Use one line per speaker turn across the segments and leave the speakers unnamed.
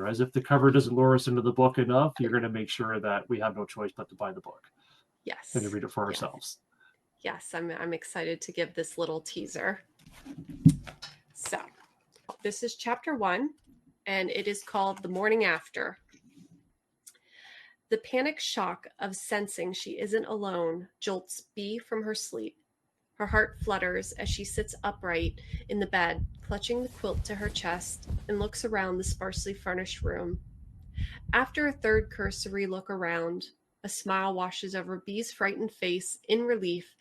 As if the cover doesn't lure us into the book enough, you're going to make sure that we have no choice but to buy the book.
Yes.
And to read it for ourselves.
Yes, I'm excited to give this little teaser. So, this is chapter 1, and it is called The Morning After. The panic shock of sensing she isn't alone jolts Bee from her sleep. Her heart flutters as she sits upright in the bed, clutching the quilt to her chest, and looks around the sparsely furnished room. After a third cursory look around, a smile washes over Bee's frightened face in relief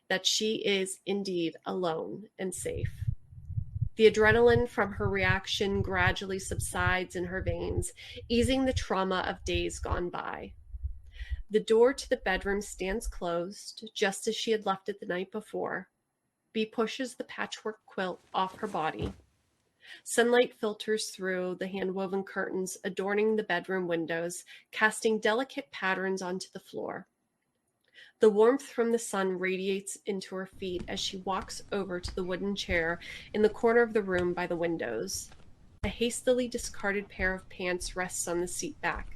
that she is indeed alone and safe. The adrenaline from her reaction gradually subsides in her veins, easing the trauma of days gone by. The door to the bedroom stands closed, just as she had left it the night before. Bee pushes the patchwork quilt off her body. Sunlight filters through the hand-woven curtains adorning the bedroom windows, casting delicate patterns onto the floor. The warmth from the sun radiates into her feet as she walks over to the wooden chair in the corner of the room by the windows. A hastily discarded pair of pants rests on the seat back.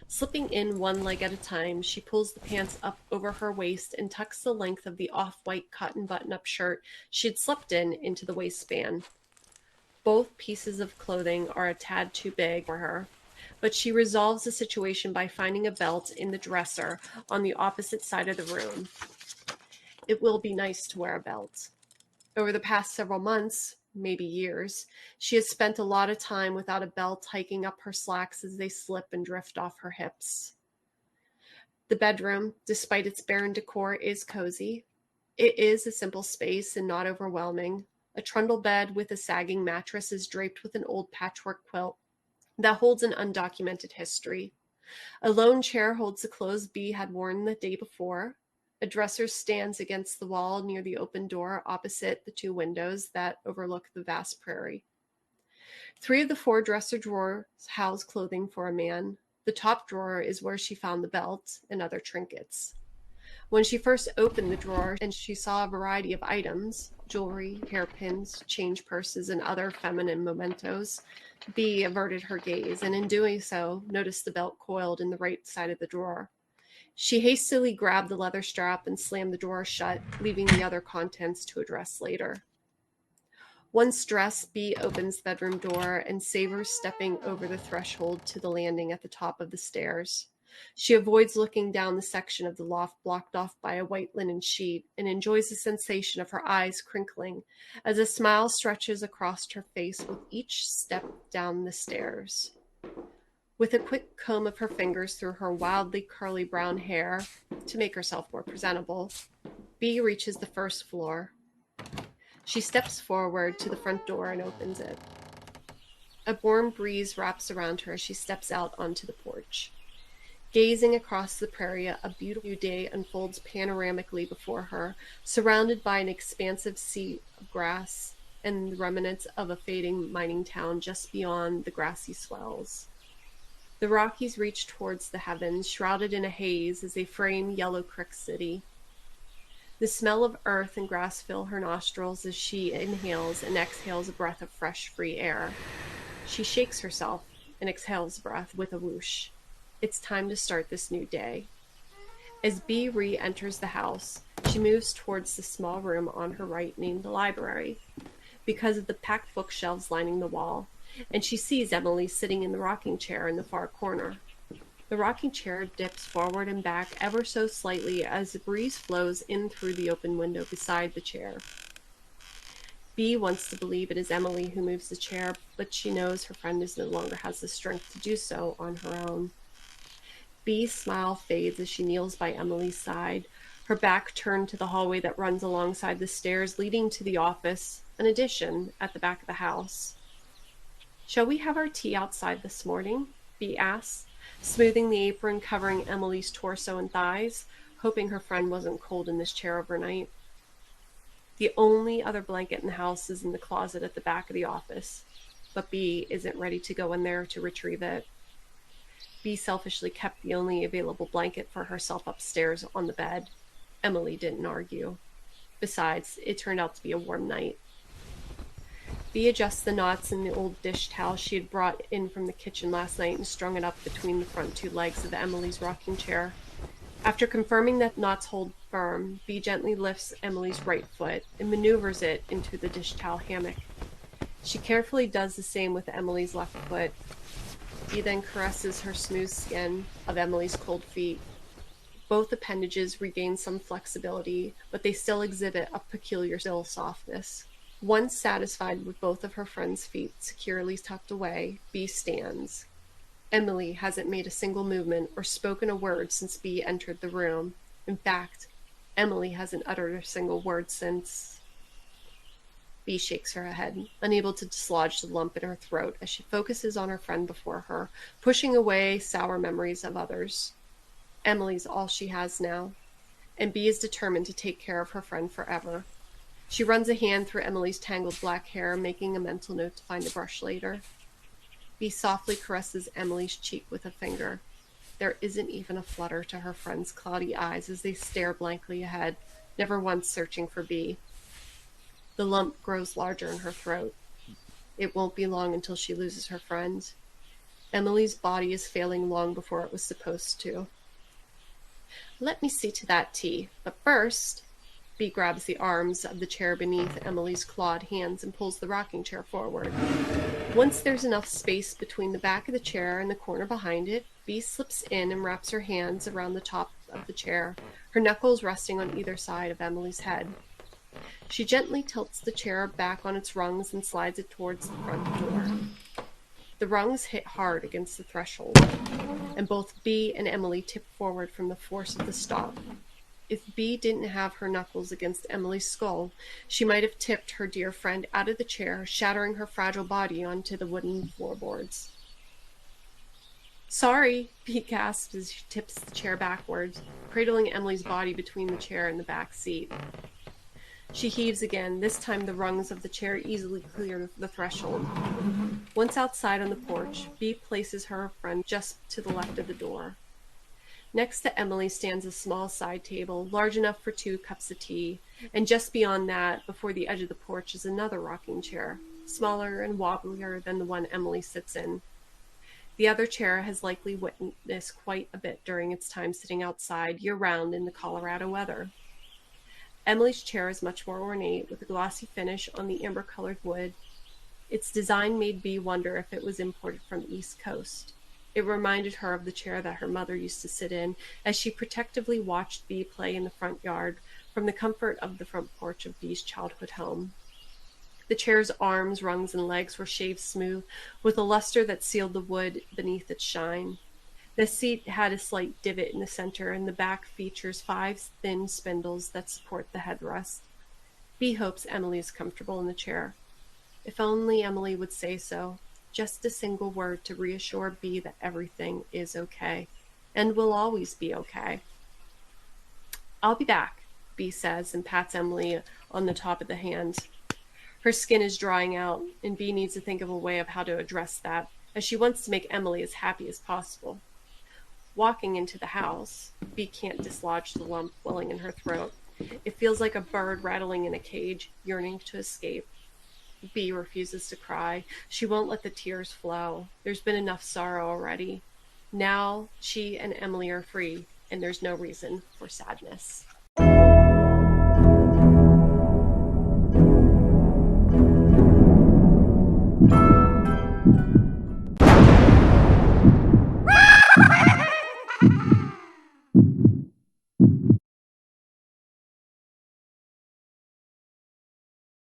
Slipping in one leg at a time, she pulls the pants up over her waist and tucks the length of the off-white cotton button-up shirt she had slept in into the waistband. Both pieces of clothing are a tad too big for her, but she resolves the situation by finding a belt in the dresser on the opposite side of the room. It will be nice to wear a belt. Over the past several months, maybe years, she has spent a lot of time without a belt, hiking up her slacks as they slip and drift off her hips. The bedroom, despite its barren decor, is cozy. It is a simple space and not overwhelming. A trundle bed with a sagging mattress is draped with an old patchwork quilt that holds an undocumented history. A lone chair holds the clothes Bee had worn the day before. A dresser stands against the wall near the open door opposite the two windows that overlook the vast prairie. 3 of the 4 dresser drawers house clothing for a man. The top drawer is where she found the belt and other trinkets. When she first opened the drawer and she saw a variety of items, jewelry, hairpins, change purses, and other feminine mementos, Bee averted her gaze, and in doing so, noticed the belt coiled in the right side of the drawer. She hastily grabbed the leather strap and slammed the drawer shut, leaving the other contents to address later. Once dressed, Bee opens the bedroom door and savors stepping over the threshold to the landing at the top of the stairs. She avoids looking down the section of the loft blocked off by a white linen sheet and enjoys the sensation of her eyes crinkling as a smile stretches across her face with each step down the stairs. With a quick comb of her fingers through her wildly curly brown hair to make herself more presentable, Bee reaches the first floor. She steps forward to the front door and opens it. A warm breeze wraps around her as she steps out onto the porch. Gazing across the prairie, a beautiful day unfolds panoramically before her, surrounded by an expansive sea of grass and the remnants of a fading mining town just beyond the grassy swells. The Rockies reach towards the heavens, shrouded in a haze as they frame Yellow Creek City. The smell of earth and grass fill her nostrils as she inhales and exhales a breath of fresh, free air. She shakes herself and exhales breath with a whoosh. It's time to start this new day. As Bee re-enters the house, she moves towards the small room on her right named the library, because of the packed bookshelves lining the wall, and she sees Emily sitting in the rocking chair in the far corner. The rocking chair dips forward and back ever so slightly as the breeze flows in through the open window beside the chair. Bee wants to believe it is Emily who moves the chair, but she knows her friend no longer has the strength to do so on her own. Bee's smile fades as she kneels by Emily's side, her back turned to the hallway that runs alongside the stairs leading to the office, an addition at the back of the house. "Shall we have our tea outside this morning?" Bee asks, smoothing the apron covering Emily's torso and thighs, hoping her friend wasn't cold in this chair overnight. The only other blanket in the house is in the closet at the back of the office, but Bee isn't ready to go in there to retrieve it. Bee selfishly kept the only available blanket for herself upstairs on the bed. Emily didn't argue. Besides, it turned out to be a warm night. Bee adjusts the knots in the old dish towel she had brought in from the kitchen last night and strung it up between the front two legs of Emily's rocking chair. After confirming that knots hold firm, Bee gently lifts Emily's right foot and maneuvers it into the dish towel hammock. She carefully does the same with Emily's left foot. Bee then caresses her smooth skin of Emily's cold feet. Both appendages regain some flexibility, but they still exhibit a peculiar still softness. Once satisfied with both of her friend's feet securely tucked away, Bee stands. Emily hasn't made a single movement or spoken a word since Bee entered the room. In fact, Emily hasn't uttered a single word since... Bee shakes her head, unable to dislodge the lump in her throat as she focuses on her friend before her, pushing away sour memories of others. Emily's all she has now, and Bee is determined to take care of her friend forever. She runs a hand through Emily's tangled black hair, making a mental note to find a brush later. Bee softly caresses Emily's cheek with a finger. There isn't even a flutter to her friend's cloudy eyes as they stare blankly ahead, never once searching for Bee. The lump grows larger in her throat. It won't be long until she loses her friend. Emily's body is failing long before it was supposed to. Let me see to that tea, but first... Bee grabs the arms of the chair beneath Emily's clawed hands and pulls the rocking chair forward. Once there's enough space between the back of the chair and the corner behind it, Bee slips in and wraps her hands around the top of the chair, her knuckles resting on either side of Emily's head. She gently tilts the chair back on its rungs and slides it towards the front door. The rungs hit hard against the threshold, and both Bee and Emily tip forward from the force of the stop. If Bee didn't have her knuckles against Emily's skull, she might have tipped her dear friend out of the chair, shattering her fragile body onto the wooden floorboards. Sorry, Bee gasps as she tips the chair backwards, cradling Emily's body between the chair and the back seat. She heaves again. This time the rungs of the chair easily clear the threshold. Once outside on the porch, Bee places her friend just to the left of the door. Next to Emily stands a small side table, large enough for 2 cups of tea, and just beyond that, before the edge of the porch, is another rocking chair, smaller and wobblier than the one Emily sits in. The other chair has likely witnessed quite a bit during its time sitting outside year-round in the Colorado weather. Emily's chair is much more ornate, with a glossy finish on the amber-colored wood. Its design made Bee wonder if it was imported from the East Coast. It reminded her of the chair that her mother used to sit in as she protectively watched Bee play in the front yard from the comfort of the front porch of Bee's childhood home. The chair's arms, rungs, and legs were shaved smooth, with a luster that sealed the wood beneath its shine. The seat had a slight divot in the center, and the back features 5 thin spindles that support the headrest. Bee hopes Emily is comfortable in the chair. If only Emily would say so. Just a single word to reassure Bee that everything is okay, and will always be okay. I'll be back, Bee says, and pats Emily on the top of the hand. Her skin is drying out, and Bee needs to think of a way of how to address that, as she wants to make Emily as happy as possible. Walking into the house, Bee can't dislodge the lump welling in her throat. It feels like a bird rattling in a cage, yearning to escape. Bee refuses to cry. She won't let the tears flow. There's been enough sorrow already. Now she and Emily are free, and there's no reason for sadness.